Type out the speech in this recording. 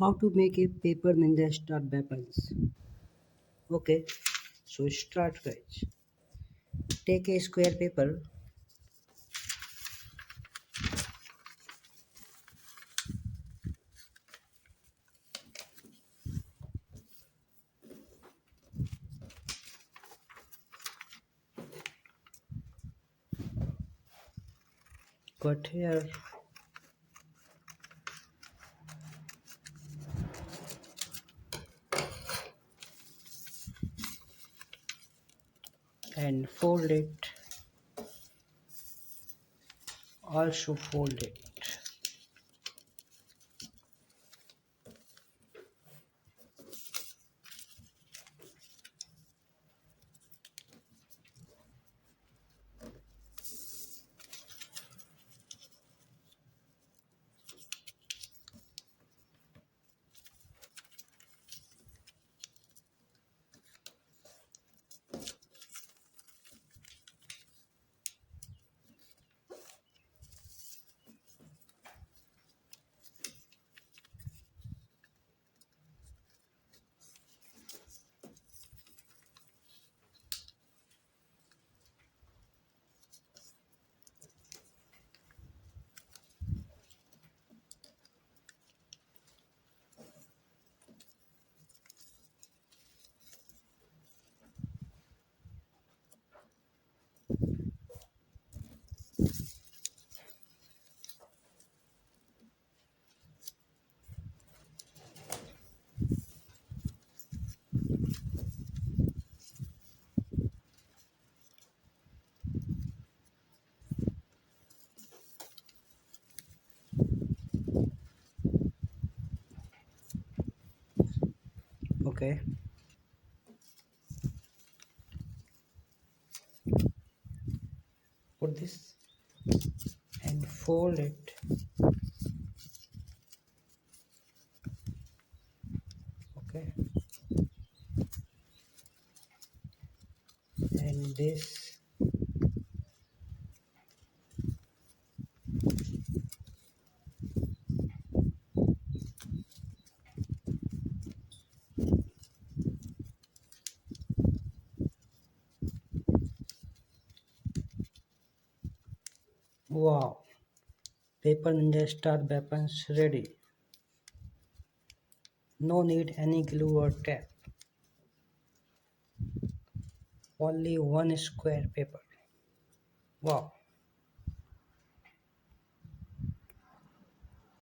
How to make a paper ninja star weapons. Okay, so start guys. Take a square paper, cut here, and fold it. Also fold it. Okay, put this and fold it. Okay, and this. Wow, paper ninja star weapons ready. No need any glue or tape. Only one square paper. Wow.